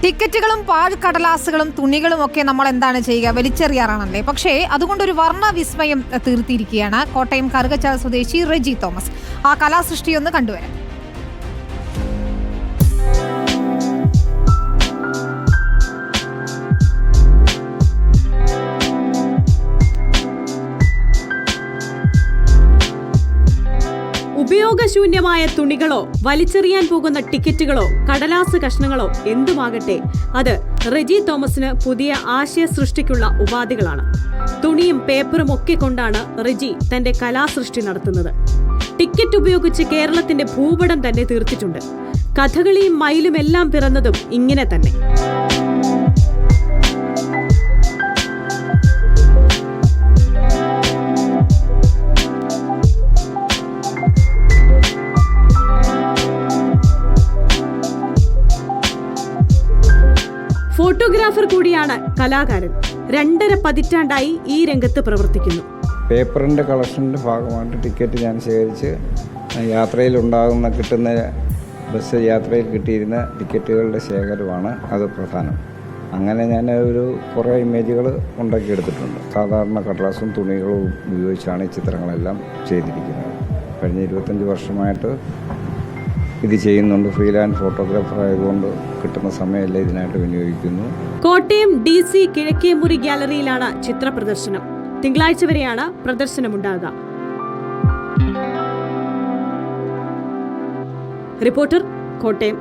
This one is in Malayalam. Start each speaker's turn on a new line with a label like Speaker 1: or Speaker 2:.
Speaker 1: ടിക്കറ്റുകളും പാഴ്ക്കടലാസുകളും തുണികളും ഒക്കെ നമ്മൾ എന്താണ് ചെയ്യുക, വലിച്ചെറിയാറാണല്ലേ. പക്ഷേ അതുകൊണ്ടൊരു വർണ്ണ വിസ്മയം തീർത്തിയിരിക്കുകയാണ് കോട്ടയം കറുകച്ചാൽ സ്വദേശി റെജി തോമസ്. ആ കലാസൃഷ്ടി ഒന്ന് കണ്ടുവരാം.
Speaker 2: ഉപയോഗശൂന്യമായ തുണികളോ വലിച്ചെറിയാൻ പോകുന്ന ടിക്കറ്റുകളോ കടലാസ് കഷ്ണങ്ങളോ എന്തുമാകട്ടെ, അത് റെജി തോമസിന് പുതിയ ആശയ സൃഷ്ടിക്കുള്ള ഉപാധികളാണ്. തുണിയും പേപ്പറും ഒക്കെ കൊണ്ടാണ് റെജി തന്റെ കലാസൃഷ്ടി നടത്തുന്നത്. ടിക്കറ്റ് ഉപയോഗിച്ച് കേരളത്തിന്റെ ഭൂപടം തന്നെ തീർത്തിട്ടുണ്ട്. കഥകളിയും മയിലും എല്ലാം പിറന്നതും ഇങ്ങനെ തന്നെ. ഫോട്ടോഗ്രാഫർ കൂടിയാണ് കലാകാരൻ. 2.5 പതിറ്റാണ്ടായി ഈ രംഗത്ത് പ്രവർത്തിക്കുന്നു.
Speaker 3: പേപ്പറിൻ്റെ കളക്ഷൻ്റെ ഭാഗമായിട്ട് ടിക്കറ്റ് ഞാൻ ശേഖരിച്ച് യാത്രയിലുണ്ടാകുന്ന കിട്ടുന്ന ബസ് യാത്രയിൽ കിട്ടിയിരുന്ന ടിക്കറ്റുകളുടെ ശേഖരമാണ് അത് പ്രധാനം. അങ്ങനെ ഞാൻ കുറേ ഇമേജുകൾ ഉണ്ടാക്കിയെടുത്തിട്ടുണ്ട്. സാധാരണ കടലാസും തുണികളും ഉപയോഗിച്ചാണ് ഈ ചിത്രങ്ങളെല്ലാം ചെയ്തിരിക്കുന്നത്. കഴിഞ്ഞ 25 വർഷമായിട്ട് ഇത് ചെയ്യുന്നുണ്ട്. ഫ്രീലാൻഡ് ഫോട്ടോഗ്രാഫർ ആയതുകൊണ്ട് കിട്ടുന്ന സമയമല്ലേ ഇതിനായിട്ട് വിനിയോഗിക്കുന്നു.
Speaker 2: കോട്ടയം DC കിഴക്കേമുറി ഗ്യാലറിയിലാണ് ചിത്ര പ്രദർശനം. തിങ്കളാഴ്ച വരെയാണ് പ്രദർശനമുണ്ടാകുക. റിപ്പോർട്ടർ, കോട്ടയം.